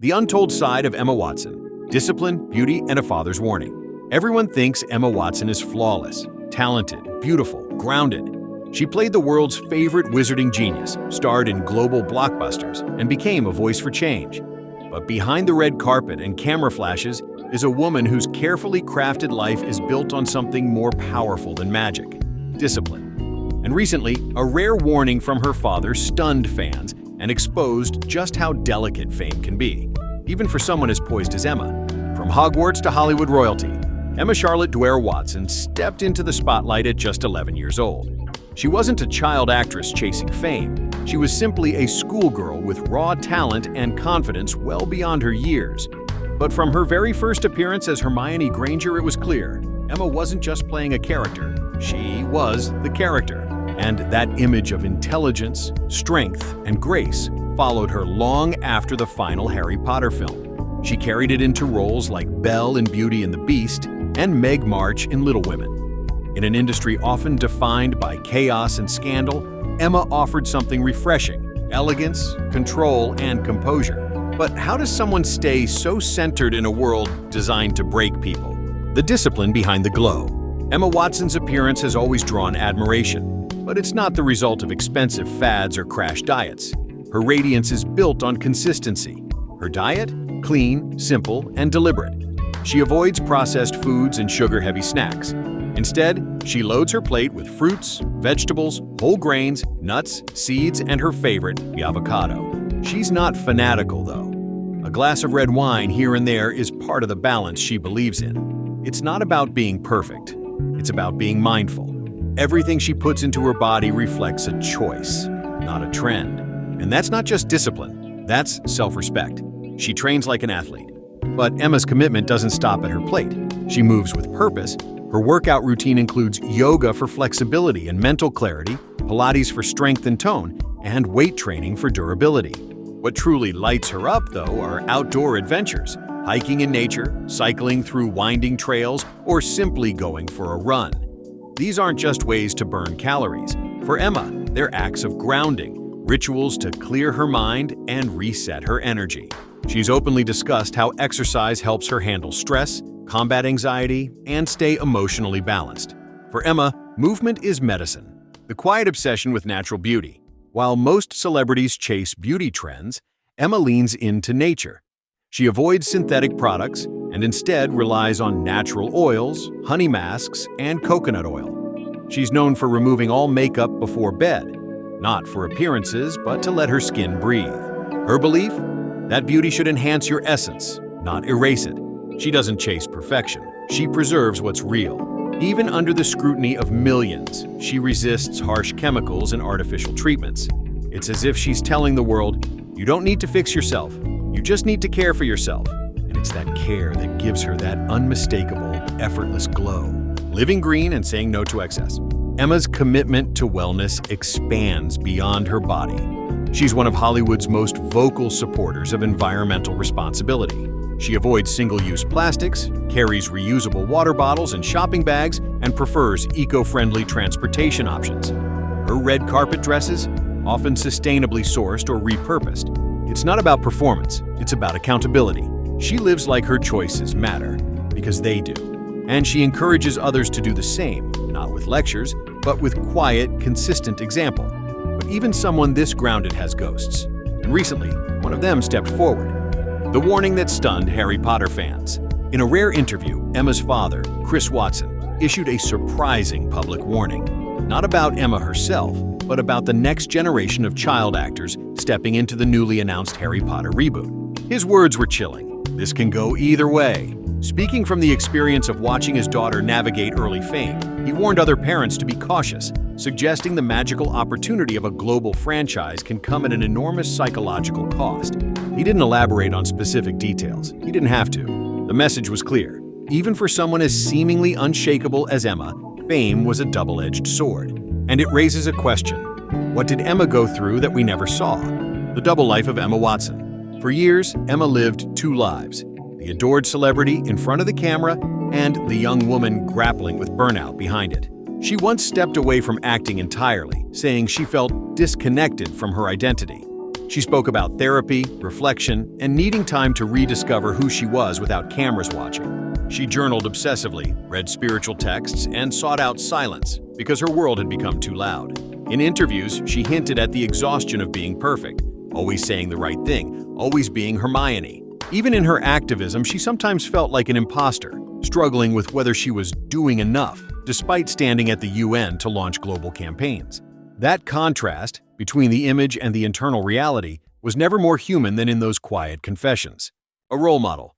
The untold side of Emma Watson: discipline, beauty, and a father's warning. Everyone thinks Emma Watson is flawless, talented, beautiful, grounded. She played the world's favorite wizarding genius, starred in global blockbusters, and became a voice for change. But behind the red carpet and camera flashes is a woman whose carefully crafted life is built on something more powerful than magic: discipline. And recently, a rare warning from her father stunned fans and exposed just how delicate fame can be, even for someone as poised as Emma. From Hogwarts to Hollywood royalty, Emma Charlotte Dwyer Watson stepped into the spotlight at just 11 years old. She wasn't a child actress chasing fame. She was simply a schoolgirl with raw talent and confidence well beyond her years. But from her very first appearance as Hermione Granger, it was clear Emma wasn't just playing a character, she was the character. And that image of intelligence, strength, and grace followed her long after the final Harry Potter film. She carried it into roles like Belle in Beauty and the Beast and Meg March in Little Women. In an industry often defined by chaos and scandal, Emma offered something refreshing: elegance, control, and composure. But how does someone stay so centered in a world designed to break people? The discipline behind the glow. Emma Watson's appearance has always drawn admiration. But it's not the result of expensive fads or crash diets. Her radiance is built on consistency. Her diet? Clean, simple, and deliberate. She avoids processed foods and sugar-heavy snacks. Instead, she loads her plate with fruits, vegetables, whole grains, nuts, seeds, and her favorite, the avocado. She's not fanatical, though. A glass of red wine here and there is part of the balance she believes in. It's not about being perfect. It's about being mindful. Everything she puts into her body reflects a choice, not a trend. And that's not just discipline, that's self-respect. She trains like an athlete. But Emma's commitment doesn't stop at her plate. She moves with purpose. Her workout routine includes yoga for flexibility and mental clarity, Pilates for strength and tone, and weight training for durability. What truly lights her up, though, are outdoor adventures: hiking in nature, cycling through winding trails, or simply going for a run. These aren't just ways to burn calories. For Emma, they're acts of grounding, rituals to clear her mind and reset her energy. She's openly discussed how exercise helps her handle stress, combat anxiety, and stay emotionally balanced. For Emma, movement is medicine, the quiet obsession with natural beauty. While most celebrities chase beauty trends, Emma leans into nature. She avoids synthetic products and instead relies on natural oils, honey masks, and coconut oil. She's known for removing all makeup before bed, not for appearances, but to let her skin breathe. Her belief? That beauty should enhance your essence, not erase it. She doesn't chase perfection. She preserves what's real. Even under the scrutiny of millions, she resists harsh chemicals and artificial treatments. It's as if she's telling the world, you don't need to fix yourself. You just need to care for yourself. It's that care that gives her that unmistakable, effortless glow. Living green and saying no to excess. Emma's commitment to wellness expands beyond her body. She's one of Hollywood's most vocal supporters of environmental responsibility. She avoids single-use plastics, carries reusable water bottles and shopping bags, and prefers eco-friendly transportation options. Her red carpet dresses, often sustainably sourced or repurposed. It's not about performance, it's about accountability. She lives like her choices matter, because they do. And she encourages others to do the same, not with lectures, but with quiet, consistent example. But even someone this grounded has ghosts. And recently, one of them stepped forward. The warning that stunned Harry Potter fans. In a rare interview, Emma's father, Chris Watson, issued a surprising public warning. Not about Emma herself, but about the next generation of child actors stepping into the newly announced Harry Potter reboot. His words were chilling. This can go either way. Speaking from the experience of watching his daughter navigate early fame, he warned other parents to be cautious, suggesting the magical opportunity of a global franchise can come at an enormous psychological cost. He didn't elaborate on specific details. He didn't have to. The message was clear. Even for someone as seemingly unshakable as Emma, fame was a double-edged sword. And it raises a question. What did Emma go through that we never saw? The double life of Emma Watson. For years, Emma lived two lives: the adored celebrity in front of the camera and the young woman grappling with burnout behind it. She once stepped away from acting entirely, saying she felt disconnected from her identity. She spoke about therapy, reflection, and needing time to rediscover who she was without cameras watching. She journaled obsessively, read spiritual texts, and sought out silence because her world had become too loud. In interviews, she hinted at the exhaustion of being perfect, always saying the right thing, always being Hermione. Even in her activism, she sometimes felt like an imposter, struggling with whether she was doing enough, despite standing at the UN to launch global campaigns. That contrast between the image and the internal reality was never more human than in those quiet confessions. A role model.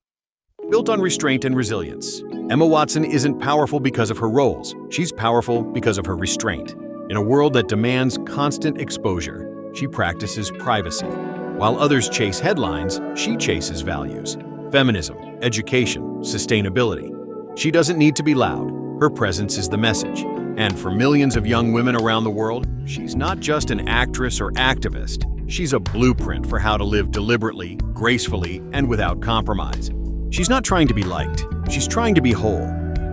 Built on restraint and resilience, Emma Watson isn't powerful because of her roles. She's powerful because of her restraint. In a world that demands constant exposure, she practices privacy. While others chase headlines, she chases values. Feminism, education, sustainability. She doesn't need to be loud. Her presence is the message. And for millions of young women around the world, she's not just an actress or activist. She's a blueprint for how to live deliberately, gracefully, and without compromise. She's not trying to be liked. She's trying to be whole.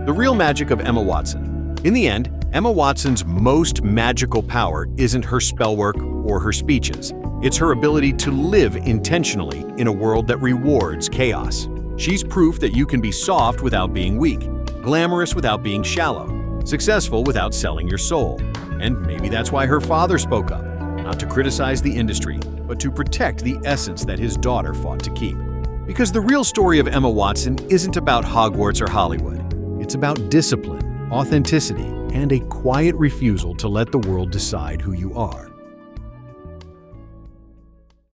The real magic of Emma Watson. In the end, Emma Watson's most magical power isn't her spellwork or her speeches. It's her ability to live intentionally in a world that rewards chaos. She's proof that you can be soft without being weak, glamorous without being shallow, successful without selling your soul. And maybe that's why her father spoke up, not to criticize the industry, but to protect the essence that his daughter fought to keep. Because the real story of Emma Watson isn't about Hogwarts or Hollywood. It's about discipline, authenticity, and a quiet refusal to let the world decide who you are.